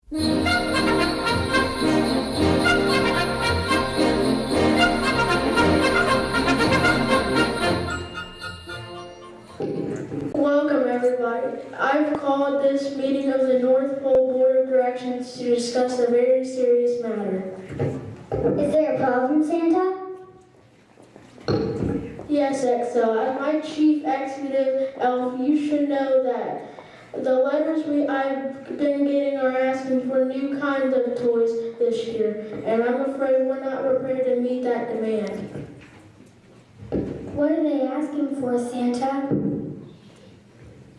Welcome, everybody. I've called this meeting of the North Pole Board of Directions to discuss a very serious matter. Is there a problem, Santa? Yes, XL. As my chief executive elf, you should know that the letters I've been getting are asking for new kinds of toys this year, and I'm afraid we're not prepared to meet that demand. What are they asking for, Santa?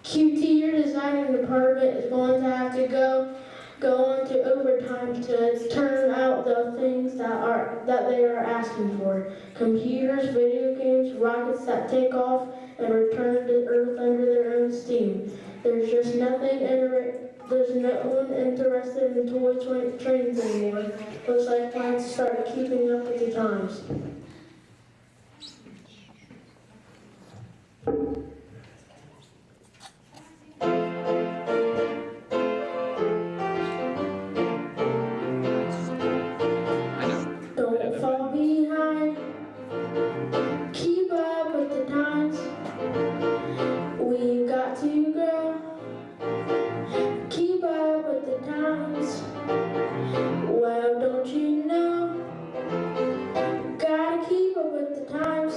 QT, your designing department is going to have to go on to overtime to turn out the things that they are asking for. Computers, video games, rockets that take off and return to Earth under their own steam. There's no one interested in toy trains anymore. Looks like plans to start keeping up with the times. Don't fall behind. Keep up with the times. We've got to grow. Keep up with the times. Well, don't you know? Gotta keep up with the times.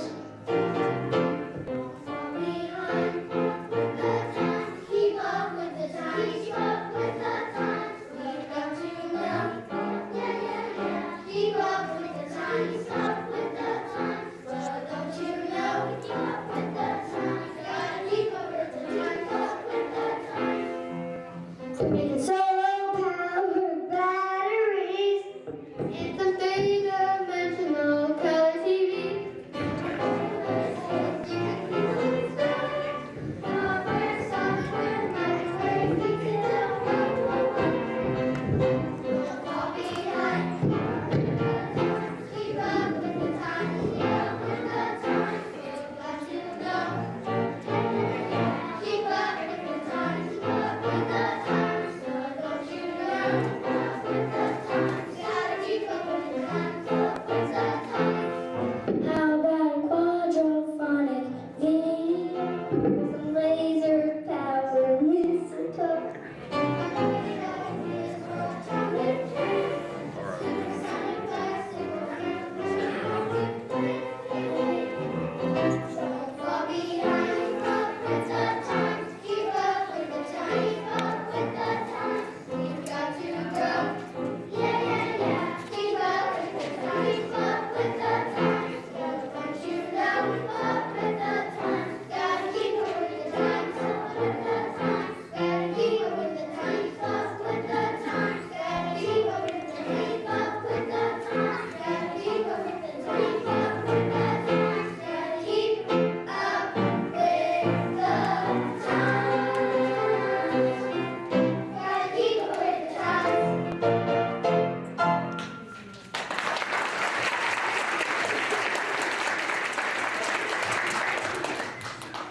Solar powered batteries and some three-dimensional color TV. How about a quadraphonic video with some laser powered mistletoe?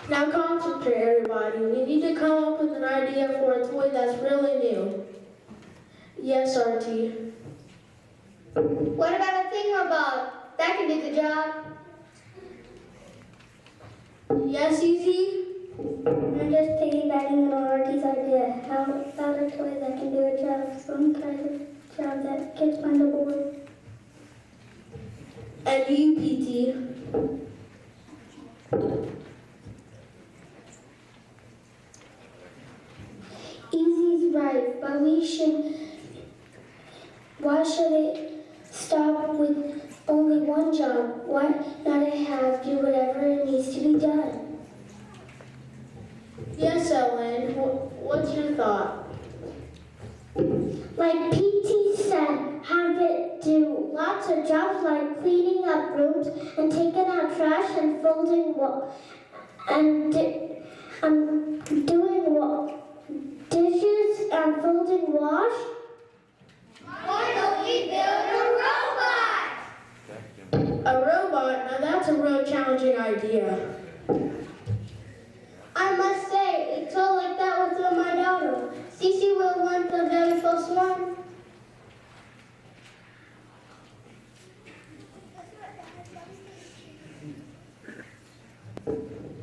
Now concentrate, everybody. We need to come up with an idea for a toy that's really new. Yes, RT. What about a thingamabob? That can do the job. Yes, Easy? I'm just piggybacking on Artie's idea. How about a toy that can do a job, some kind of job that kids find on board? And you, PT? Easy's right, but why should it stop with only one job? Why not do whatever it needs to be done? Yes, Ellen. What's your thought? Like PT said, have it do lots of jobs like cleaning up rooms and taking out trash and folding doing dishes and folding wash. Why don't we build a robot? A robot? Now that's a real challenging idea. I must say, it's all like that with my daughter. Cece will want the very first smallest one?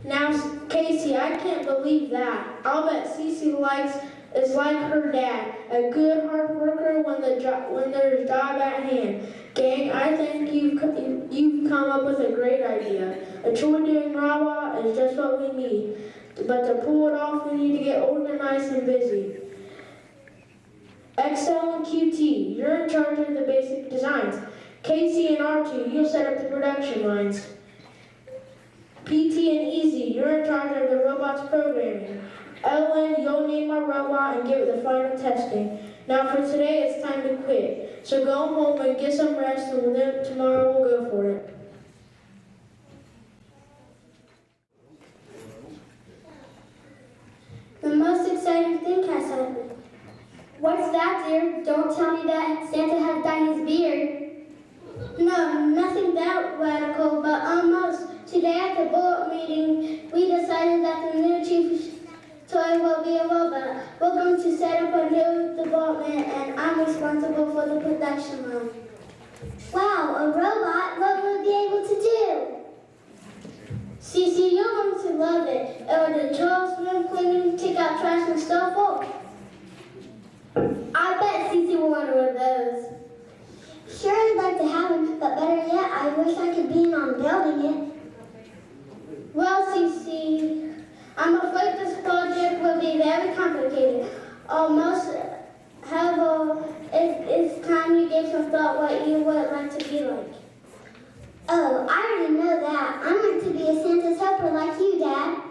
Now, Casey, I can't believe that. I'll bet Cece is like her dad, a good hard worker when there's a job at hand. Gang, I think you've come up with a great idea. A toy doing robot is just what we need. But to pull it off, we need to get organized and busy. Excel and QT, you're in charge of the basic designs. Casey and R2, you'll set up the production lines. PT and Easy, you're in charge of the robot's programming. Ellen, you'll name our robot and give it the final testing. Now for today, it's time to quit. So go home and get some rest, and then tomorrow we'll go for it. The most exciting thing has happened. What's that, dear? Don't tell me that Santa has dyed his beard. No, nothing that radical, but almost. Today at the board meeting, we decided that the new chief's toy will be a robot. We're going to set up a new department, and I'm responsible for the production line. Wow, a robot? What will it be able to do? Cece, you're going to love it. It will do chores, room cleaning, take out trash, and stuff off. I bet Cece will want one of those. Sure, I'd like to have one, but better yet, I wish I could be in on building it. Well, Cece, I'm afraid this project will be very complicated. However, it's time you gave some thought what you would like to be like. Oh, I already know that. I'm going to be a Santa's helper like you, Dad.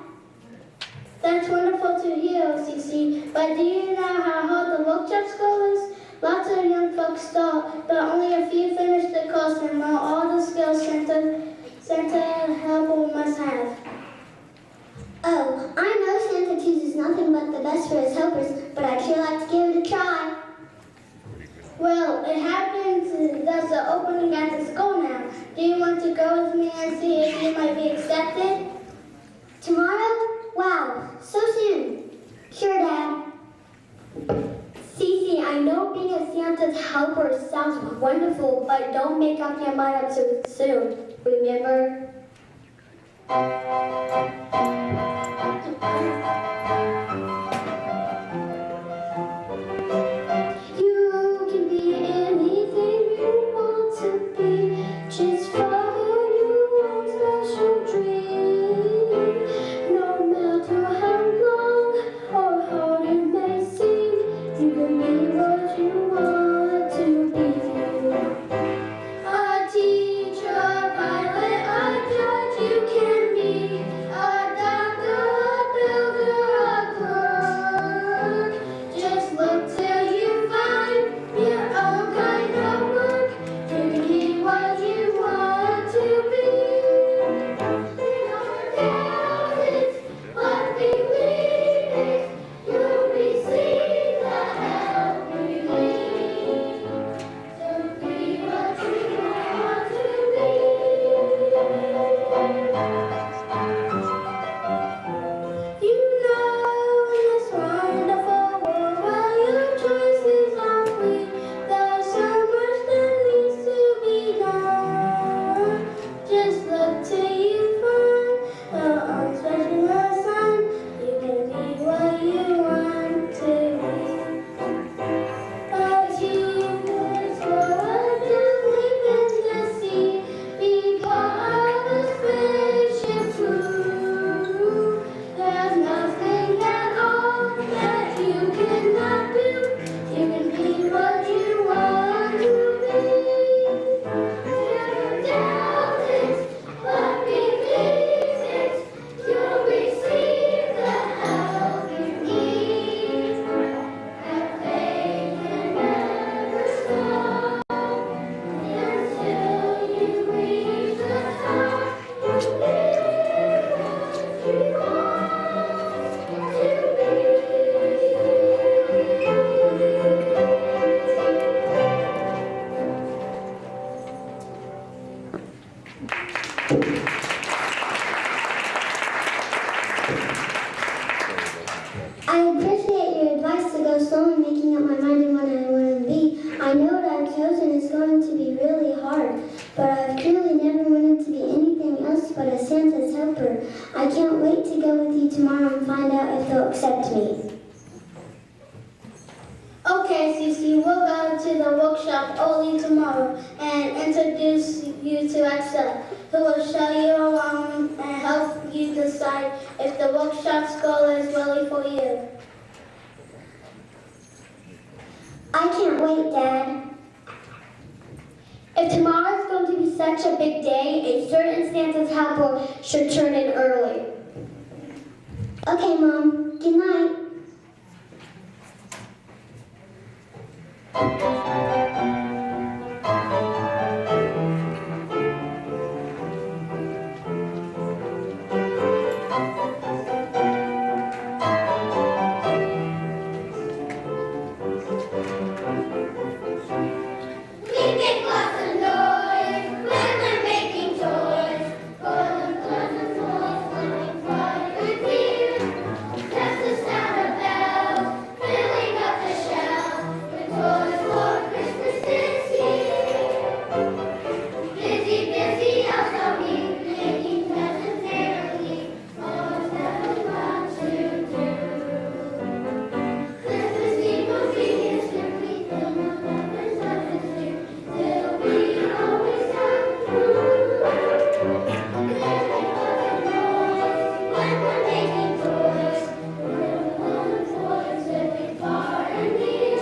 That's wonderful to hear, Cece. But do you know how hard the workshop school is? Lots of young folks start, but only a few finish the course and learn all the skills Santa helper must have. Oh, I know Santa chooses nothing but the best for his helpers, but I'd sure like to give it a try. Well, it happens there's an opening at the school now. Do you want to go with me and see if you might be accepted? Tomorrow? Wow, so soon. Sure, Dad. Cece, I know being a Santa's helper sounds wonderful, but don't make up your mind up so soon. Remember? You can be anything you want to be. Just follow your own special dream. No matter how long or hard it may seem, you can be what you want to be. A teacher, a pilot, a judge, you can be. A doctor, a builder, a clerk. Just look till you find your own kind of work. You can be what you want to be. No doubt it's what we believe. You'll receive the help we need. can't wait to go with you tomorrow and find out if they'll accept me. Okay, Cece, we'll go to the workshop early tomorrow and introduce you to Excel, who will show you around and help you decide if the workshop school is really for you. I can't wait, Dad. If tomorrow is going to be such a big day, a certain Santa's helper should turn in early. Okay, Mom. Good night. We make lots of noise when we're making toys. Golden glazes, toys, flaming fire and beer. That's the sound of bells filling up the shelves. With toys for Christmas this year. Busy, busy, elves are we, making presents merrily. Always have much to do. Christmas Eve will be a simply thing of heaven's atmosphere. Till we always have room. When we're making toys, little toys living far and near.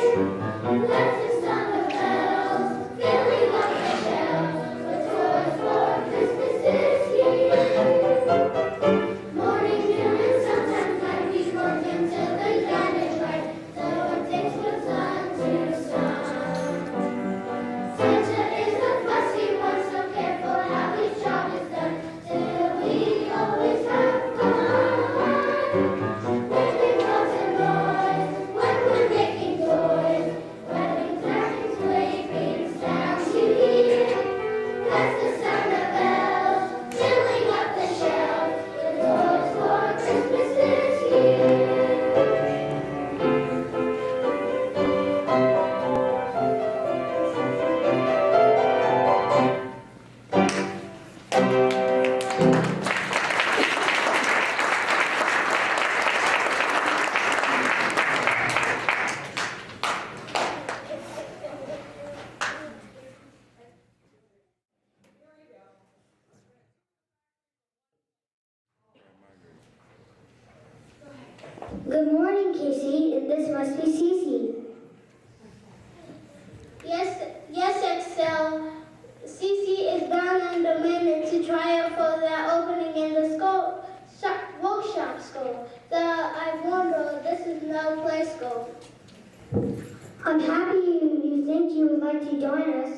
That's the sound of bells filling up the shelves with toys for Christmas this year. Morning, noon, and sometimes night, we work until the time is right. So it takes the sun to sun. Santa is a fussy one, so careful how his job is done. Till we always have fun. Making lots of noise when we're making toys. Wedding dragons, sleigh beams, sounds you hear. That's the sound of bells filling up the shelves. The toys for Christmas this year. Good morning, Casey, and this must be Cece. Yes, Excel. Cece is bound and demanded to try out for that opening in the workshop school. I warned her this is no play school. I'm happy you think you would like to join us.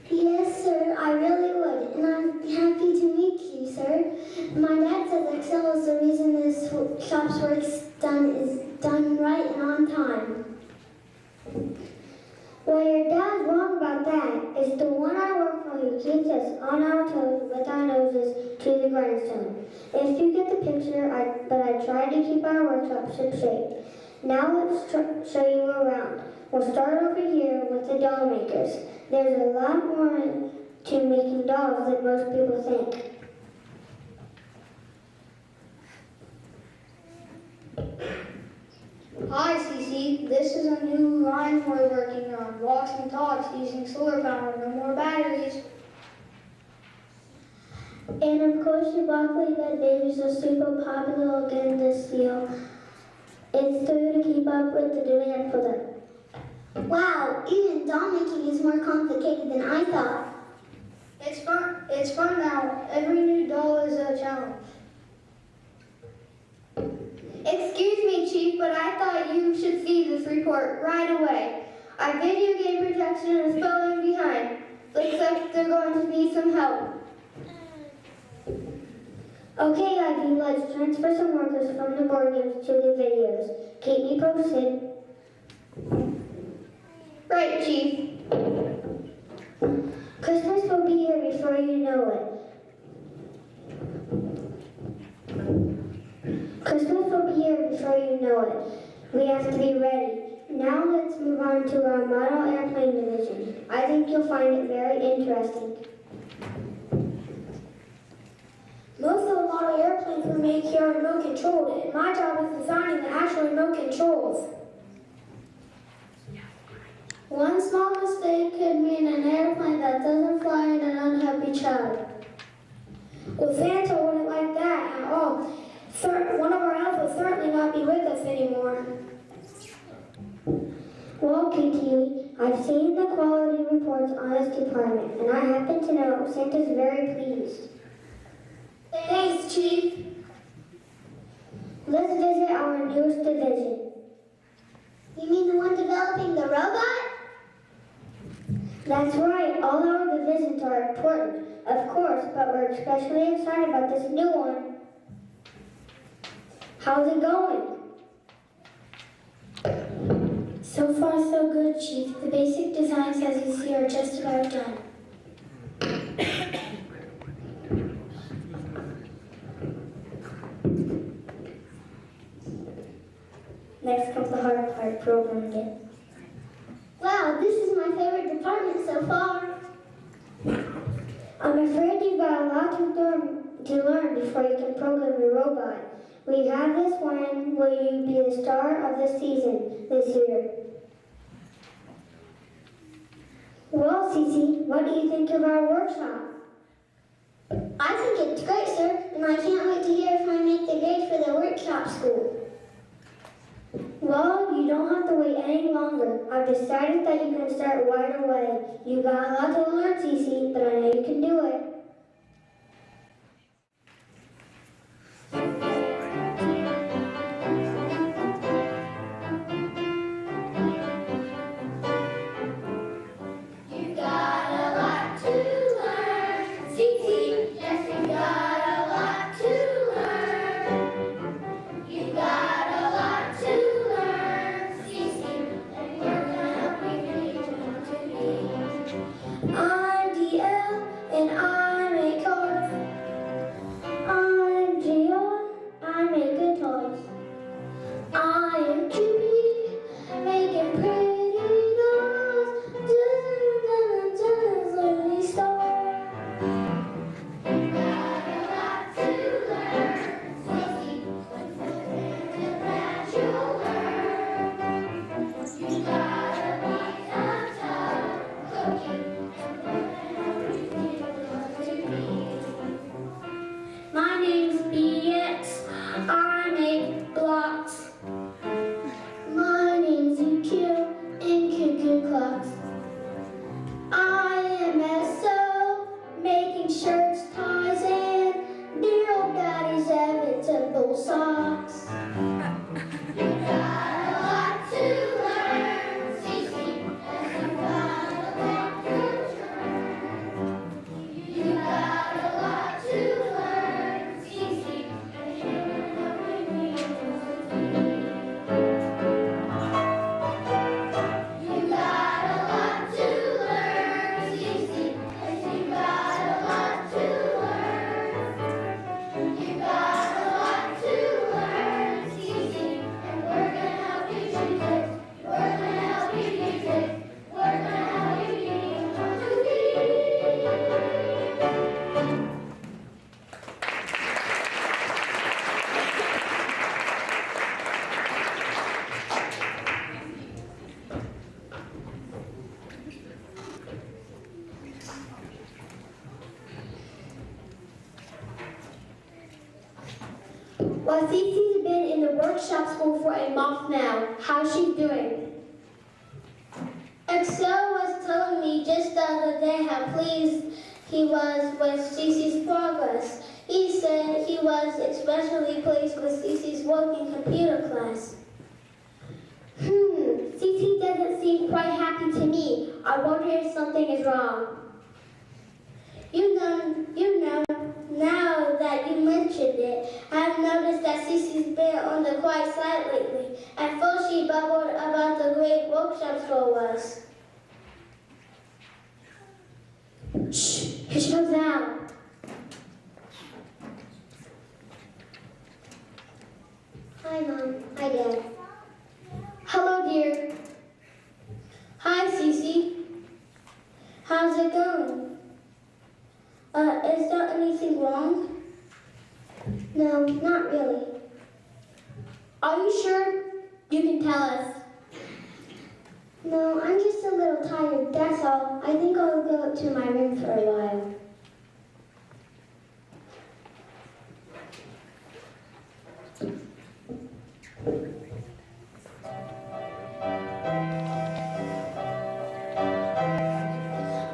Yes, sir, I really would, and I'm happy to meet you, sir. My dad says Excel is the reason this shop's work is done right and on time. Well, your dad's wrong about that. It's the one I work for who keeps us on our toes with our noses to the grindstone. If you get the picture, I try to keep our workshop ship-shape. Now let's show you around. We'll start over here with the doll makers. There's a lot more to making dolls than most people think. Hi, Cece. This is a new line we're working on. Walks and talks using solar power, no more batteries. And of course, your broccoli red babies are super popular again this year. It's true to keep up with the demand for them. Wow, even doll making is more complicated than I thought. It's fun now. Every new doll is a challenge. Excuse me, Chief, but I thought you should see this report right away. Our video game projection is falling behind. Looks like they're going to need some help. Okay, Ivy, let's transfer some workers from the board games to the videos. Keep me posted. Right, Chief. Christmas will be here before you know it. Christmas will be here before you know it. We have to be ready. Now let's move on to our model airplane division. I think you'll find it very interesting. Move airplanes we make here are remote controlled, and my job is designing the actual remote controls. One small mistake could mean an airplane that doesn't fly and an unhappy child. Well, Santa wouldn't like that at all. One of our elves will certainly not be with us anymore. Well, Kitty, I've seen the quality reports on this department, and I happen to know Santa's very pleased. Thanks, Chief. Let's visit our newest division. You mean the one developing the robot? That's right, all our divisions are important, of course, but we're especially excited about this new one. How's it going? So far, so good, Chief. The basic designs, as you see, are just about done. Next comes the hard part, programming. Wow, this is my favorite department so far. I'm afraid you've got a lot to learn before you can program your robot. We have this one. Will you be the star of the season this year? Well, Cece, what do you think of our workshop? I think it's great, sir, and I can't wait to hear if I make the grade for the workshop school. Well, you don't have to wait any longer. I've decided that you can start right away. You got a lot to learn, Cece, but I know you can do it. You got a lot to learn, Cece. Yes, you got a lot to learn. You got a lot to learn, Cece, and we're gonna help you get to be. I'm DL and I make cars. I'm Gio, I make good toys. I am QB, making pretty dolls. Just a star. You got a lot to learn, Cece, and that you'll learn. You gotta be a tough cookie, and we're gonna help you to be. My name's BX, I make blocks. My name's UQ and cuckoo clocks. I am SO, making shirts, ties, and dear old daddy's inevitable socks. You got a lot to learn, Cece, and you got a lot to learn. You got a lot to learn, Cece, and you're helping me You got a lot to learn, Cece, and you got a lot to learn. You got a lot to learn, Cece, and we're gonna help you choose it. We're gonna help you use it. We're gonna help you Well, Cece's been in the workshop school for a month now. How's she doing? Excel was telling me just the other day how pleased he was with Cece's progress. He said he was especially pleased with Cece's working computer class. Cece doesn't seem quite happy to me. I wonder if something is wrong. You know, now that you mentioned it, I've noticed that Cece's been on the quiet side lately. At first she bubbled about the great workshop school was. Shh, here she comes now. Hi, Mom. Hi, Dad. Hello, dear. Hi, Cece. How's it going? Is there anything wrong? No, not really. Are you sure? You can tell us. No, I'm just a little tired, that's all. I think I'll go up to my room for a while.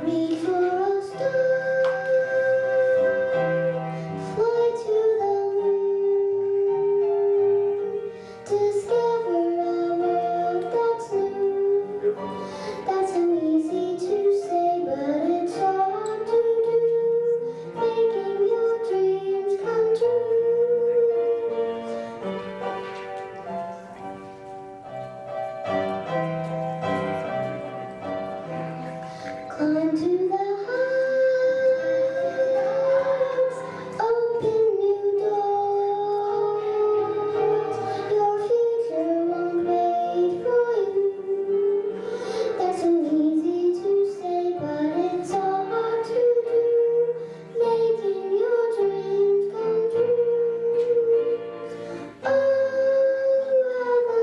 Reach for a star, fly to the moon, discover a world that's new. That's so easy to say, but it's hard to do, making your dreams come true. Climb to the heights, open new doors. Your future won't wait for you. That's so easy to say, but it's so hard to do, making your dreams come true. Oh, where the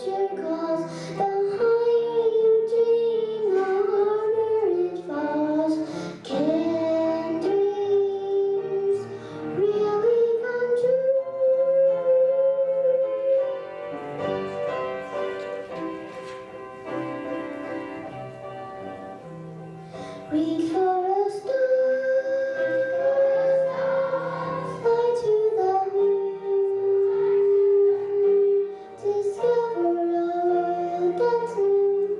future calls, the higher you dream, the harder it falls. Can dreams really come true? Reach for a star, fly to the moon, discover a world that's new.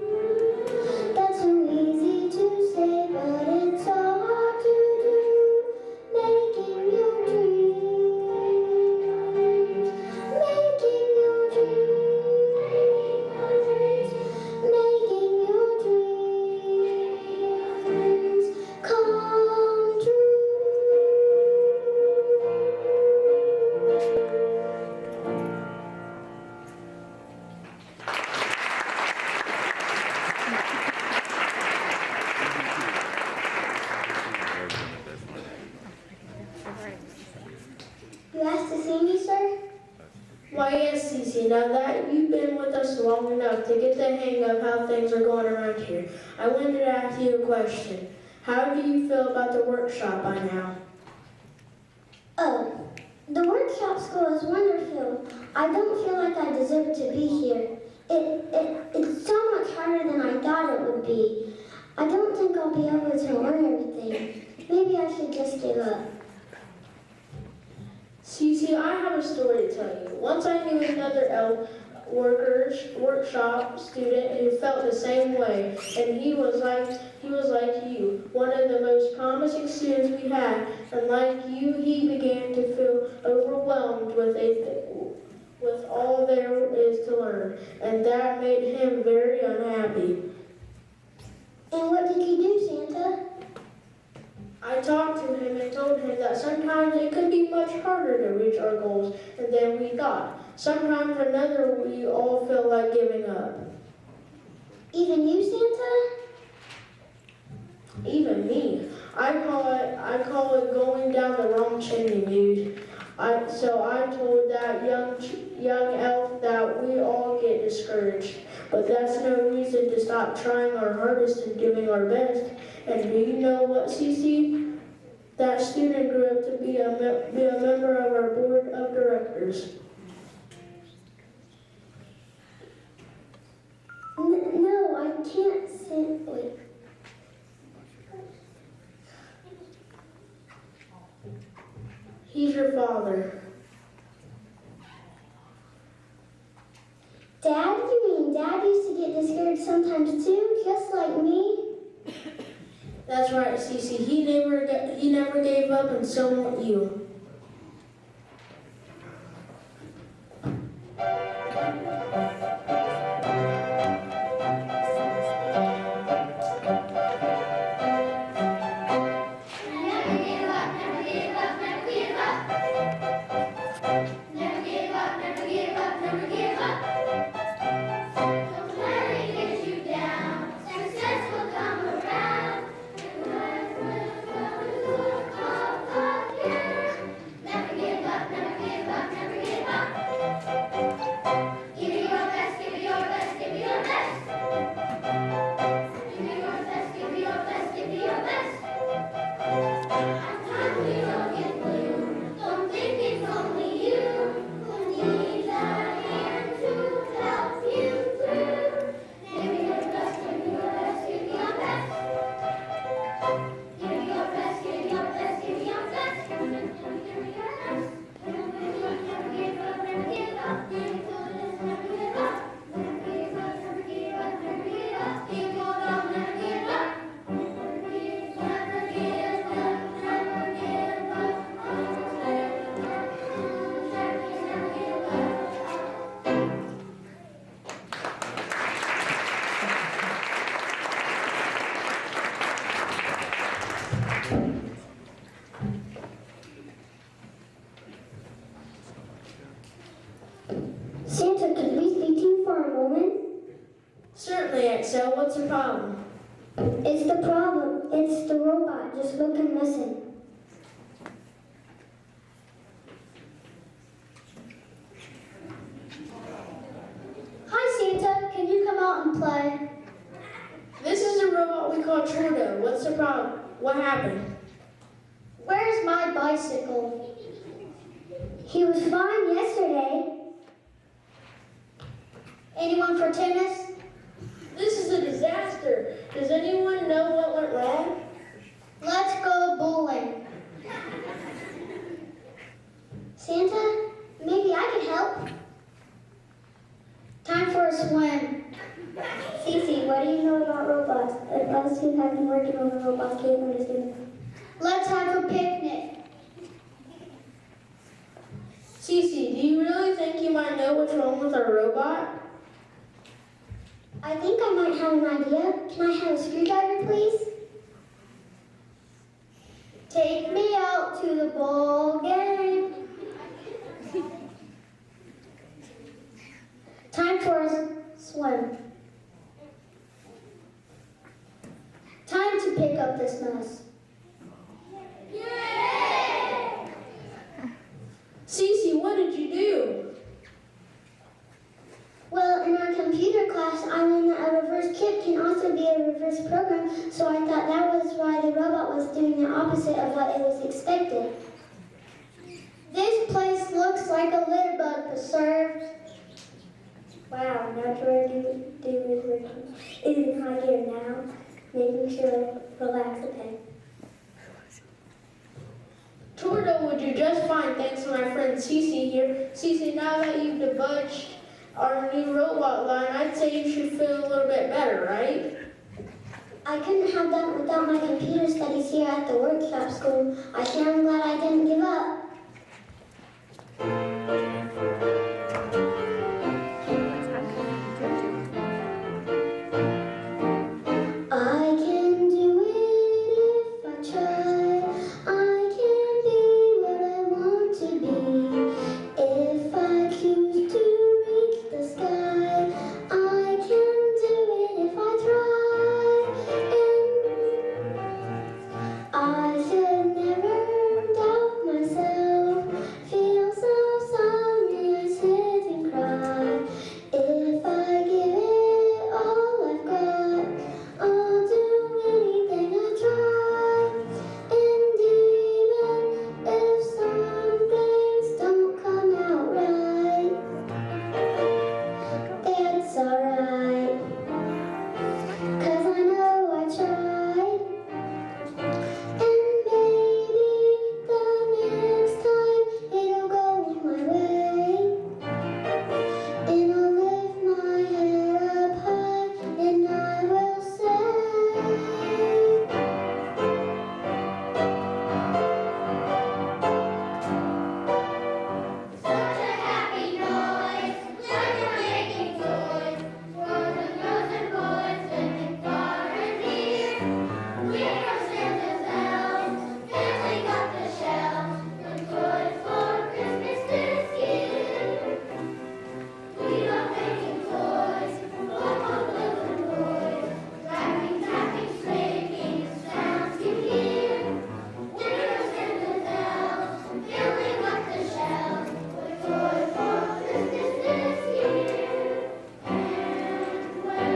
That's so easy to say, but it's so hard to do, making your dreams, making your dreams, making your dreams come true. You asked to see me, sir? Why, yes, Cece, now that you've been with us long enough to get the hang of how things are going around here, I wanted to ask you a question. How do you feel about the workshop by now? Oh, the workshop school is wonderful. I don't feel like I deserve to be here. It's so much harder than I thought it would be. I don't think I'll be able to learn everything. Maybe I should just give up. Cece, I have a story to tell you. Once I knew another elf workshop student who felt the same way, and he was like you, one of the most promising students we had, and like you, he began to feel overwhelmed with all there is to learn, and that made him very unhappy. And what did you do, Santa? I talked to him and told him that sometimes it could be much harder to reach our goals than we thought. Sometimes or another we all feel like giving up. Even you, Santa? Even me. I call it going down the wrong chimney, dude. So I told that young elf that we all get discouraged, but that's no reason to stop trying our hardest and doing our best. And do you know what, Cece? That student grew up to be a member of our board of directors. No, I can't say. Wait. He's your father. Dad? You mean Dad used to get discouraged sometimes too, just like me? That's right, Cece. He never gave up, and so won't you. Never give up, never give up, never give up. Never give up, never give up, never give up. Don't let it get you down. Success will come around. Never let it come up here. so what's the problem? It's the problem. It's the robot. Just look and listen. Hi, Santa. Can you come out and play? This is a robot we call Trudeau. What's the problem? What happened? Where's my bicycle? He was fine yesterday. Anyone for tennis? This is a disaster. Does anyone know what went wrong? Let's go bowling. Santa, maybe I can help. Time for a swim. Cece, what do you know about robots? Us who have been working on the robots can't understand. Let's have a picnic. Cece, do you really think you might know what's wrong with our robot? I think I might have an idea. Can I have a screwdriver, please? Take me out to the ball game. Time for a swim. Time to pick up this mess. Cece, what did you do? Well, in our computer class, I learned that a reverse kit can also be a reverse program, so I thought that was why the robot was doing the opposite of what it was expected. This place looks like a litter bug preserve. Wow, not sure what to do with working. It is in high gear now, making sure relax a bit. Trudeau would do just fine thanks to my friend Cece here. Cece, now that you've debuged our new robot line, I'd say you should feel a little bit better, right? I couldn't have done without my computer studies here at the workshop school. I sure am glad I didn't give up. I can do it if I try. I can be what I want to be. If I choose to reach the sky, I can do it if I try. And I should never doubt myself. Feel so sorry I sit and cry. If I give it all I've got, I'll do anything I try. And even if some things don't come out right, that's alright. 'Cause I know I tried. And maybe the next time it'll go my way. And I'll lift my head up high and I will say, Such a happy noise, like we're making toys, for the girls and boys living far and near. We are Santa's elves, filling up the shelves with toys for Christmas this year. We love making toys for both girls and boys, rapping, tapping, making the sounds you hear. We are Santa's elves, filling up the shelves with toys for Christmas this year. And we'll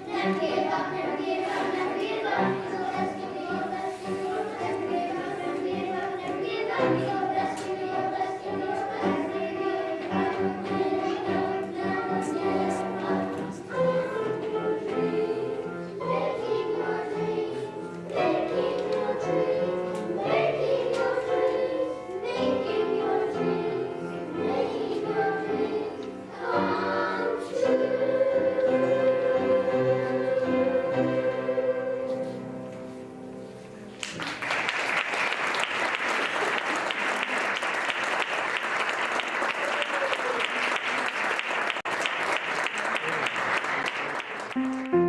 never give up, never give up, never give up. So let's give it your best, give it your best, never give up, never give up, never give up. Give your best, give it your best, give it your best, never give up, never give up, never give up. Making your dreams, making your dreams, making your dreams, making your dreams, making your dreams come true.